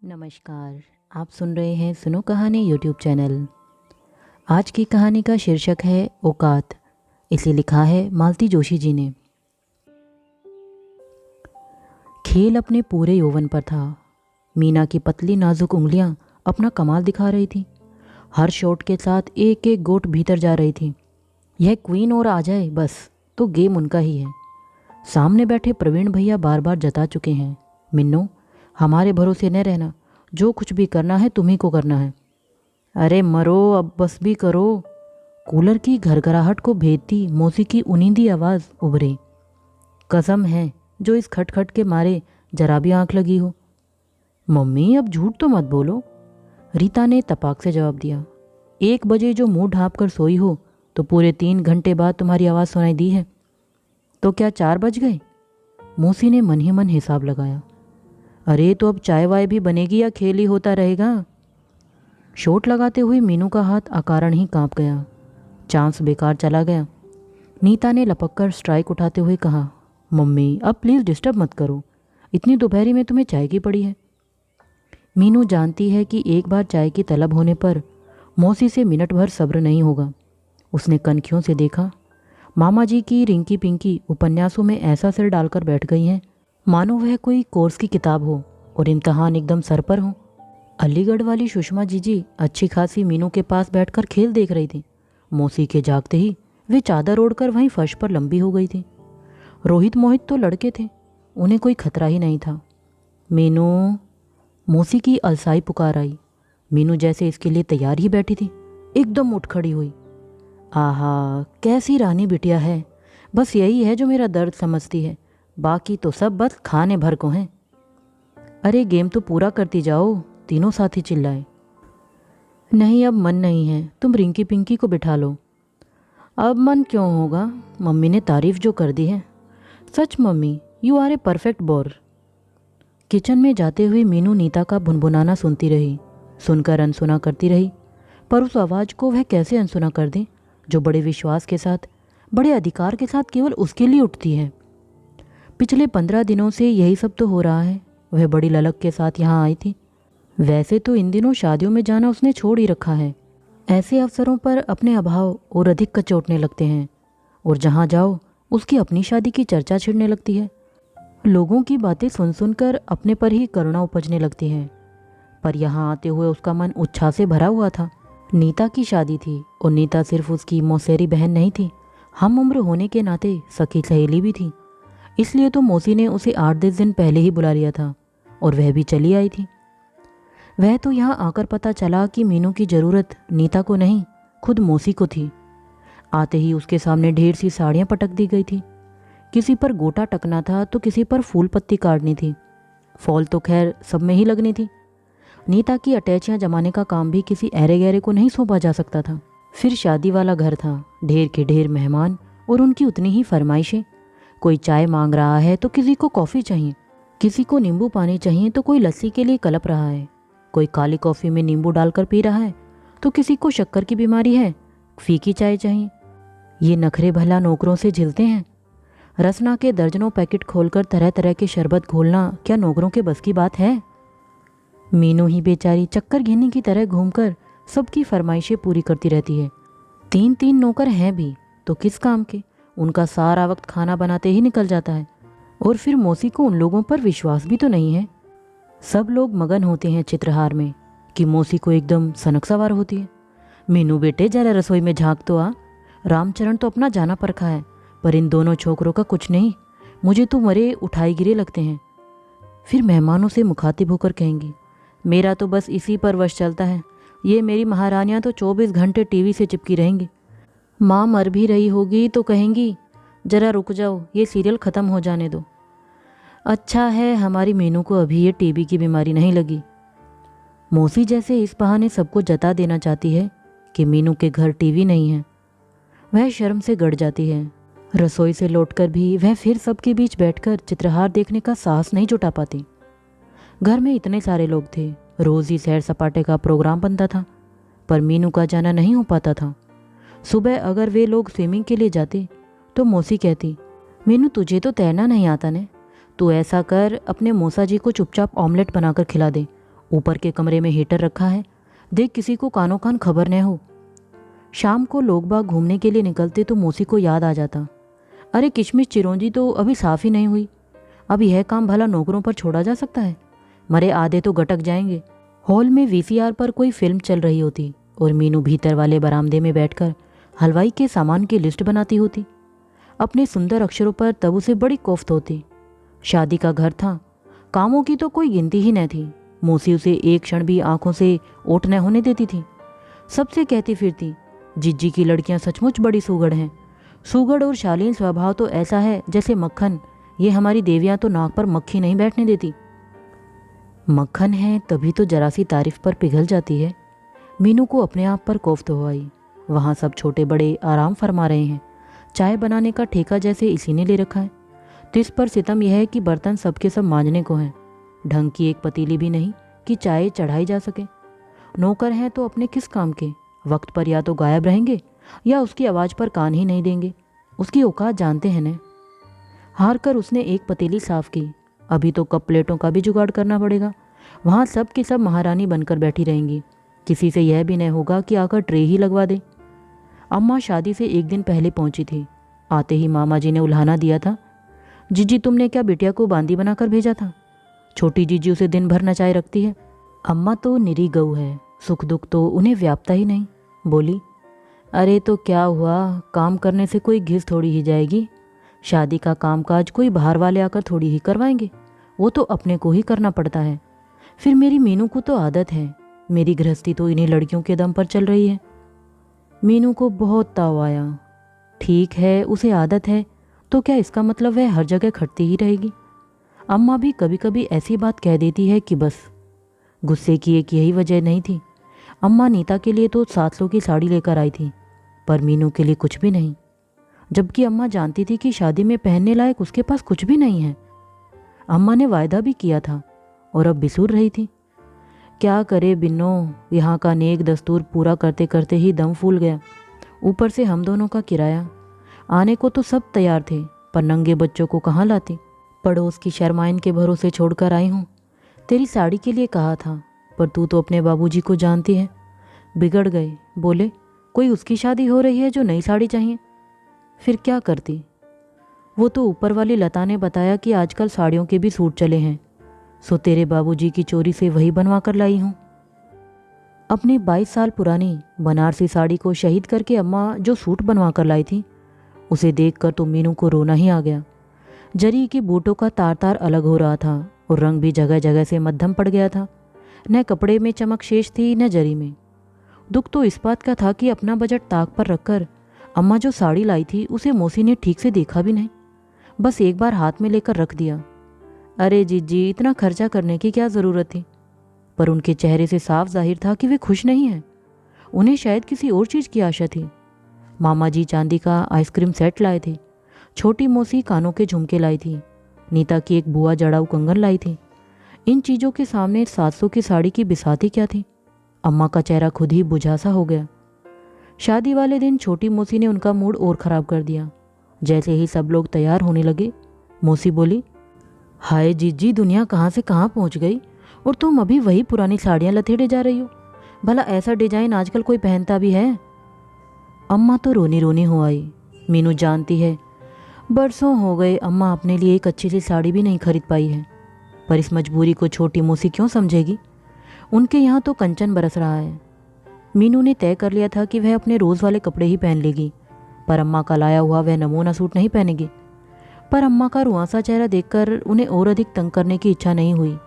नमस्कार। आप सुन रहे हैं सुनो कहानी यूट्यूब चैनल। आज की कहानी का शीर्षक है औकात। इसे लिखा है मालती जोशी जी ने। खेल अपने पूरे यौवन पर था। मीना की पतली नाजुक उंगलियां अपना कमाल दिखा रही थी। हर शॉट के साथ एक एक गोट भीतर जा रही थी। यह क्वीन और आ जाए बस तो गेम उनका ही है। सामने बैठे प्रवीण भैया बार बार जता चुके हैं, मिन्नो हमारे भरोसे न रहना, जो कुछ भी करना है तुम्ही को करना है। अरे मरो अब बस भी करो। कूलर की घरघराहट को भेदती मौसी की उनींदी आवाज़ उभरी। कसम है जो इस खटखट के मारे जरा भी आंख लगी हो। मम्मी अब झूठ तो मत बोलो, रीता ने तपाक से जवाब दिया। 1 बजे जो मुंह ढाँप कर सोई हो तो पूरे 3 घंटे बाद तुम्हारी आवाज़ सुनाई दी है। तो क्या 4 बज गए? मौसी ने मन ही मन हिसाब लगाया। अरे तो अब चाय वाय भी बनेगी या खेल ही होता रहेगा? शॉट लगाते हुए मीनू का हाथ अकारण ही कांप गया। चांस बेकार चला गया। नीता ने लपक कर स्ट्राइक उठाते हुए कहा, मम्मी अब प्लीज़ डिस्टर्ब मत करो, इतनी दोपहरी में तुम्हें चाय की पड़ी है। मीनू जानती है कि एक बार चाय की तलब होने पर मौसी से मिनट भर सब्र नहीं होगा। उसने कनखियों से देखा। मामा जी की रिंकी पिंकी उपन्यासों में ऐसा सिर डालकर बैठ गई हैं मानो वह कोई कोर्स की किताब हो और इम्तहान एकदम सर पर हो। अलीगढ़ वाली सुषमा जीजी अच्छी खासी मीनू के पास बैठकर खेल देख रही थी। मौसी के जागते ही वे चादर ओढ़कर वहीं फर्श पर लंबी हो गई थी। रोहित मोहित तो लड़के थे, उन्हें कोई खतरा ही नहीं था। मीनू, मौसी की अलसाई पुकार आई। मीनू जैसे इसके लिए तैयार ही बैठी थी, एकदम उठ खड़ी हुई। आहा कैसी रानी बिटिया है, बस यही है जो मेरा दर्द समझती है, बाकी तो सब बस खाने भर को हैं। अरे गेम तो पूरा करती जाओ, तीनों साथी चिल्लाए। नहीं अब मन नहीं है, तुम रिंकी पिंकी को बिठा लो। अब मन क्यों होगा, मम्मी ने तारीफ जो कर दी है। सच mummy you are a perfect bore. Kitchen में जाते हुए मीनू नीता का भुनभुनाना सुनती रही, सुनकर अनसुना करती रही। पर उस आवाज़ को वह कैसे अनसुना कर दे जो बड़े विश्वास के साथ, बड़े अधिकार के साथ केवल उसके लिए उठती है। पिछले 15 दिनों से यही सब तो हो रहा है। वह बड़ी ललक के साथ यहाँ आई थी। वैसे तो इन दिनों शादियों में जाना उसने छोड़ ही रखा है। ऐसे अवसरों पर अपने अभाव और अधिक कचोटने लगते हैं और जहाँ जाओ उसकी अपनी शादी की चर्चा छिड़ने लगती है। लोगों की बातें सुन सुनकर अपने पर ही करुणा उपजने लगती है। पर यहाँ आते हुए उसका मन उत्साह से भरा हुआ था। नीता की शादी थी और नीता सिर्फ उसकी मौसेरी बहन नहीं थी, हम उम्र होने के नाते सखी सहेली भी थी। इसलिए तो मौसी ने उसे 8-10 दिन पहले ही बुला लिया था और वह भी चली आई थी। वह तो यहाँ आकर पता चला कि मीनू की ज़रूरत नीता को नहीं, खुद मौसी को थी। आते ही उसके सामने ढेर सी साड़ियाँ पटक दी गई थी। किसी पर गोटा टकना था तो किसी पर फूल पत्ती काटनी थी। फॉल तो खैर सब में ही लगनी थी। नीता की अटैचियाँ जमाने का काम भी किसी ऐरे गहरे को नहीं सौंपा जा सकता था। फिर शादी वाला घर था, ढेर के ढेर मेहमान और उनकी उतनी ही फरमाइशें। कोई चाय मांग रहा है तो किसी को कॉफ़ी चाहिए, किसी को नींबू पानी चाहिए तो कोई लस्सी के लिए कलप रहा है, कोई काली कॉफ़ी में नींबू डालकर पी रहा है तो किसी को शक्कर की बीमारी है, फीकी चाय चाहिए। ये नखरे भला नौकरों से झिलते हैं। रसना के दर्जनों पैकेट खोलकर तरह तरह के शरबत घोलना क्या नौकरों के बस की बात है? मीनू ही बेचारी चक्कर घेनी की तरह घूमकर सबकी फरमाइशें पूरी करती रहती है। 3-3 नौकर हैं भी तो किस काम के, उनका सारा वक्त खाना बनाते ही निकल जाता है। और फिर मौसी को उन लोगों पर विश्वास भी तो नहीं है। सब लोग मगन होते हैं चित्रहार में कि मौसी को एकदम सनक सवार होती है। मीनू बेटे जरा रसोई में झांक तो आ, रामचरण तो अपना जाना परखा है, पर इन दोनों छोकरों का कुछ नहीं, मुझे तो मरे उठाई गिरे लगते हैं। फिर मेहमानों से मुखातिब होकर कहेंगी, मेरा तो बस इसी पर वश चलता है, ये मेरी महारानियाँ तो 24 घंटे टीवी से चिपकी रहेंगी। माँ मर भी रही होगी तो कहेंगी, जरा रुक जाओ, ये सीरियल ख़त्म हो जाने दो। अच्छा है हमारी मीनू को अभी ये टीबी की बीमारी नहीं लगी। मौसी जैसे इस बहाने सबको जता देना चाहती है कि मीनू के घर टीवी नहीं है। वह शर्म से गड़ जाती है। रसोई से लौटकर भी वह फिर सबके बीच बैठकर चित्रहार देखने का साहस नहीं जुटा पाती। घर में इतने सारे लोग थे, रोज़ ही सैर सपाटे का प्रोग्राम बनता था, पर मीनू का जाना नहीं हो पाता था। सुबह अगर वे लोग स्विमिंग के लिए जाते तो मौसी कहती, मीनू तुझे तो तैरना नहीं आता ने, तू ऐसा कर अपने मौसा जी को चुपचाप ऑमलेट बनाकर खिला दे ऊपर के कमरे में हीटर रखा है, देख किसी को कानो कान खबर न हो। शाम को लोग बाग घूमने के लिए निकलते तो मौसी को याद आ जाता, अरे किशमिश चिरौंजी तो अभी साफ़ ही नहीं हुई, अब यह काम भला नौकरों पर छोड़ा जा सकता है? मरे आधे तो गटक जाएंगे। हॉल में वीसीआर पर कोई फिल्म चल रही होती और मीनू भीतर वाले बरामदे में बैठकर हलवाई के सामान की लिस्ट बनाती होती। अपने सुंदर अक्षरों पर तब उसे बड़ी कोफ्त होती। शादी का घर था, कामों की तो कोई गिनती ही न थी। मौसी उसे एक क्षण भी आंखों से ओट न होने देती थी। सबसे कहती फिरती, जिज्जी की लड़कियां सचमुच बड़ी सुगड़ हैं। सुगड़ और शालीन स्वभाव तो ऐसा है जैसे मक्खन, ये हमारी देवियां तो नाक पर मक्खी नहीं बैठने देती। मक्खन है तभी तो जरा सी तारीफ पर पिघल जाती है। मीनू को अपने आप पर कोफ्त हो आई। वहाँ सब छोटे बड़े आराम फरमा रहे हैं, चाय बनाने का ठेका जैसे इसी ने ले रखा है। तो इस पर सितम यह है कि बर्तन सबके सब मांजने को हैं, ढंग की एक पतीली भी नहीं कि चाय चढ़ाई जा सके। नौकर हैं तो अपने किस काम के, वक्त पर या तो गायब रहेंगे या उसकी आवाज़ पर कान ही नहीं देंगे। उसकी औकात जानते हैं न। हार कर उसने एक पतीली साफ की। अभी तो कप प्लेटों का भी जुगाड़ करना पड़ेगा। वहाँ सब की सब महारानी बनकर बैठी रहेंगी, किसी से यह भी नहीं होगा कि आकर ट्रे ही लगवा दे। अम्मा शादी से एक दिन पहले पहुंची थी। आते ही मामा जी ने उल्हाना दिया था, जीजी तुमने क्या बिटिया को बांदी बनाकर भेजा था? छोटी जीजी उसे दिन भर नचाए रखती है। अम्मा तो निरी गऊ है, सुख दुख तो उन्हें व्यापता ही नहीं। बोली, अरे तो क्या हुआ, काम करने से कोई घिस थोड़ी ही जाएगी। शादी का कामकाज कोई बाहर वाले आकर थोड़ी ही करवाएंगे, वो तो अपने को ही करना पड़ता है। फिर मेरी मीनू को तो आदत है, मेरी गृहस्थी तो इन्हीं लड़कियों के दम पर चल रही है। मीनू को बहुत ताव आया। ठीक है, उसे आदत है तो क्या इसका मतलब वह हर जगह खटती ही रहेगी? अम्मा भी कभी कभी ऐसी बात कह देती है कि बस। गुस्से की एक यही वजह नहीं थी। अम्मा नीता के लिए तो 700 की साड़ी लेकर आई थी, पर मीनू के लिए कुछ भी नहीं, जबकि अम्मा जानती थी कि शादी में पहनने लायक उसके पास कुछ भी नहीं है। अम्मा ने वायदा भी किया था और अब बिसूर रही थी। क्या करे बिन्नो, यहाँ का नेक दस्तूर पूरा करते करते ही दम फूल गया। ऊपर से हम दोनों का किराया। आने को तो सब तैयार थे, पर नंगे बच्चों को कहाँ लाती। पड़ोस की शर्माइन के भरोसे छोड़कर आई हूँ। तेरी साड़ी के लिए कहा था, पर तू तो अपने बाबूजी को जानती है, बिगड़ गए। बोले कोई उसकी शादी हो रही है जो नई साड़ी चाहिए। फिर क्या करती? वो तो ऊपर वाली लता ने बताया कि आजकल साड़ियों के भी सूट चले हैं, सो तेरे बाबूजी की चोरी से वही बनवा कर लाई हूँ। अपनी 22 साल पुरानी बनारसी साड़ी को शहीद करके अम्मा जो सूट बनवा कर लाई थी, उसे देखकर तो मीनू को रोना ही आ गया। जरी की बूटों का तार तार अलग हो रहा था और रंग भी जगह जगह से मध्यम पड़ गया था। न कपड़े में चमक शेष थी न जरी में। दुख तो इस बात का था कि अपना बजट ताक पर रखकर अम्मा जो साड़ी लाई थी उसे मौसी ने ठीक से देखा भी नहीं, बस एक बार हाथ में लेकर रख दिया। अरे जीजी, इतना खर्चा करने की क्या ज़रूरत थी? पर उनके चेहरे से साफ जाहिर था कि वे खुश नहीं हैं। उन्हें शायद किसी और चीज़ की आशा थी। मामा जी चांदी का आइसक्रीम सेट लाए थे, छोटी मौसी कानों के झुमके लाई थी, नीता की एक बुआ जड़ाऊ कंगन लाई थी। इन चीज़ों के सामने 700 की साड़ी की बिसाती क्या थी? अम्मा का चेहरा खुद ही बुझा सा हो गया। शादी वाले दिन छोटी मौसी ने उनका मूड और ख़राब कर दिया। जैसे ही सब लोग तैयार होने लगे, मौसी बोली, हाय जीजी, दुनिया कहाँ से कहाँ पहुँच गई और तुम अभी वही पुरानी साड़ियाँ लथेड़े जा रही हो। भला ऐसा डिजाइन आजकल कोई पहनता भी है? अम्मा तो रोनी रोनी हो आई। मीनू जानती है, बरसों हो गए अम्मा अपने लिए एक अच्छी सी साड़ी भी नहीं खरीद पाई है, पर इस मजबूरी को छोटी मौसी क्यों समझेगी? उनके यहाँ तो कंचन बरस रहा है। मीनू ने तय कर लिया था कि वह अपने रोज़ वाले कपड़े ही पहन लेगी, पर अम्मा का लाया हुआ वह नमूना सूट नहीं पहनेगी। पर अम्मा का रुआंसा चेहरा देखकर उन्हें और अधिक तंग करने की इच्छा नहीं हुई।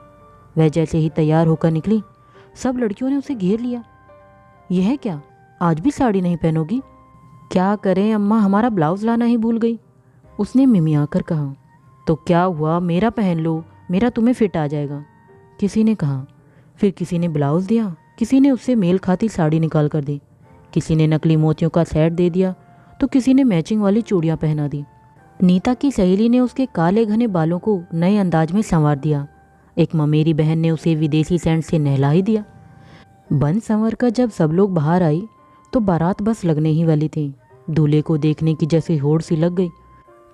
वह जैसे ही तैयार होकर निकली, सब लड़कियों ने उसे घेर लिया। यह क्या, आज भी साड़ी नहीं पहनोगी? क्या करें अम्मा, हमारा ब्लाउज लाना ही भूल गई, उसने मिमिया कर कहा। तो क्या हुआ, मेरा पहन लो, मेरा तुम्हें फिट आ जाएगा, किसी ने कहा। फिर किसी ने ब्लाउज दिया, किसी ने उससे मेल खाती साड़ी निकाल कर दी, किसी ने नकली मोतियों का सेट दे दिया, तो किसी ने मैचिंग वाली चूड़ियाँ पहना दी। नीता की सहेली ने उसके काले घने बालों को नए अंदाज में संवार दिया। एक ममेरी बहन ने उसे विदेशी सेंट से नहला ही दिया। बन संवर कर जब सब लोग बाहर आई तो बारात बस लगने ही वाली थी। दूल्हे को देखने की जैसे होड़ सी लग गई।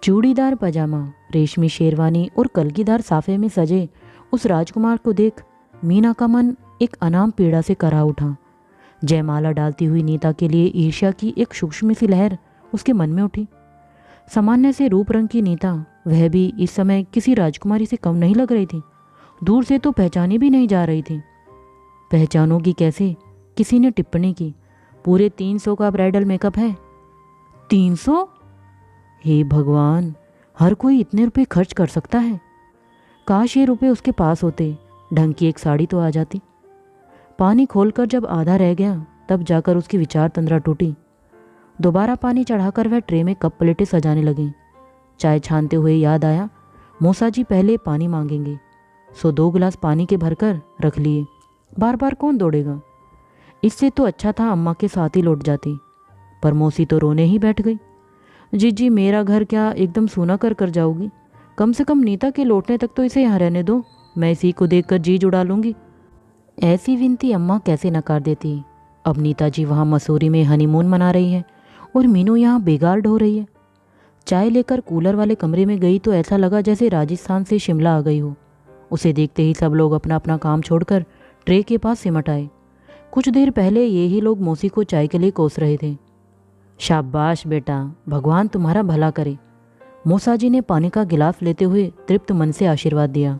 चूड़ीदार पजामा, रेशमी शेरवानी और कलगीदार साफे में सजे उस राजकुमार को देख मीना का मन एक अनाम पीड़ा से करा उठा। जयमाला डालती हुई नीता के लिए ईर्ष्या की एक सूक्ष्म सी लहर उसके मन में उठी। सामान्य से रूप रंग की नीता, वह भी इस समय किसी राजकुमारी से कम नहीं लग रही थी। दूर से तो पहचानी भी नहीं जा रही थी। पहचानोगी कैसे? किसी ने टिप्पणी की, पूरे 300 का ब्राइडल मेकअप है। 300? हे भगवान, हर कोई इतने रुपए खर्च कर सकता है? काश ये रुपए उसके पास होते, ढंग की एक साड़ी तो आ जाती। पानी खोलकर जब आधा रह गया तब जाकर उसकी विचार तंद्रा टूटी। दोबारा पानी चढ़ाकर वह ट्रे में कप प्लेटें सजाने लगी। चाय छानते हुए याद आया, मूसा जी पहले पानी मांगेंगे, सो 2 गिलास पानी के भरकर रख लिए। बार बार कौन दौड़ेगा? इससे तो अच्छा था अम्मा के साथ ही लौट जाती। पर मौसी तो रोने ही बैठ गई। जी मेरा घर क्या एकदम सूना कर जाओगी? कम से कम नीता के लौटने तक तो इसे यहाँ रहने दो, मैं इसी को देखकर जी जुड़ा लूँगी। ऐसी विनती अम्मा कैसे नकार देती। अब नीता जी वहाँ मसूरी में हनीमून मना रही है और मीनू यहाँ बेगार ढो रही है। चाय लेकर कूलर वाले कमरे में गई तो ऐसा लगा जैसे राजस्थान से शिमला आ गई हो। उसे देखते ही सब लोग अपना अपना काम छोड़कर ट्रे के पास सिमट आए। कुछ देर पहले ये ही लोग मौसी को चाय के लिए कोस रहे थे। शाबाश बेटा, भगवान तुम्हारा भला करे। मौसा जी ने पानी का गिलास लेते हुए तृप्त मन से आशीर्वाद दिया।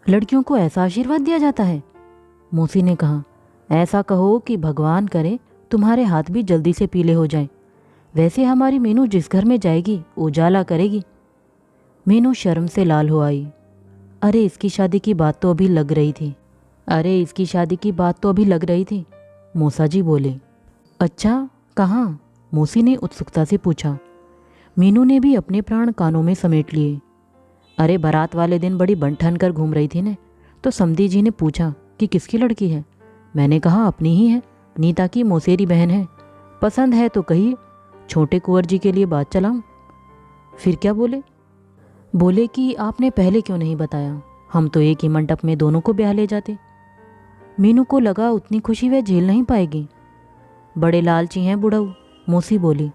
लड़कियों को ऐसा आशीर्वाद दिया जाता है? मौसी ने कहा। ऐसा कहो कि भगवान करे तुम्हारे हाथ भी जल्दी से पीले हो जाएं। वैसे हमारी मीनू जिस घर में जाएगी उजाला करेगी। मीनू शर्म से लाल हो आई। अरे इसकी शादी की बात तो अभी लग रही थी, मौसा जी बोले। अच्छा, कहाँ? मौसी ने उत्सुकता से पूछा। मीनू ने भी अपने प्राण कानों में समेट लिए। अरे बारात वाले दिन बड़ी बन ठन कर घूम रही थी ने, तो समधी जी ने पूछा कि किसकी लड़की है। मैंने कहा अपनी ही है, नीता की मौसेरी बहन है। पसंद है तो कहिए, छोटे कुंवर जी के लिए बात चलाऊं। फिर क्या बोले? बोले कि आपने पहले क्यों नहीं बताया, हम तो एक ही मंडप में दोनों को ब्याह ले जाते। मीनू को लगा उतनी खुशी वह झेल नहीं पाएगी। बड़े लालची हैं बुढ़ऊ, मौसी बोली।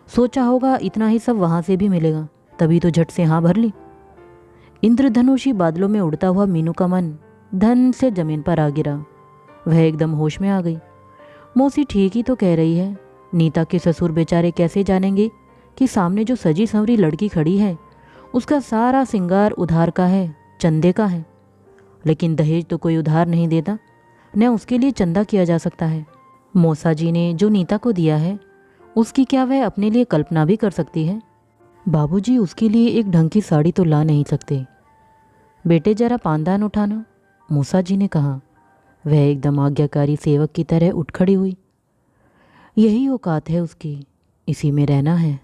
सोचा होगा इतना ही सब वहाँ से भी मिलेगा, तभी तो झट से हाँ भर ली। इंद्रधनुषी बादलों में उड़ता हुआ मीनू का मन धन से जमीन पर आ गिरा। वह एकदम होश में आ गई। मौसी ठीक ही तो कह रही है। नीता के ससुर बेचारे कैसे जानेंगे कि सामने जो सजी संवरी लड़की खड़ी है उसका सारा सिंगार उधार का है, चंदे का है। लेकिन दहेज तो कोई उधार नहीं देता, न उसके लिए चंदा किया जा सकता है। मौसा जी ने जो नीता को दिया है उसकी क्या वह अपने लिए कल्पना भी कर सकती है? बाबूजी उसके लिए एक ढंग की साड़ी तो ला नहीं सकते। बेटे जरा पानदान उठाना, मूसा जी ने कहा। वह एकदम आज्ञाकारी सेवक की तरह उठ खड़ी हुई। यही औकात है उसकी, इसी में रहना है।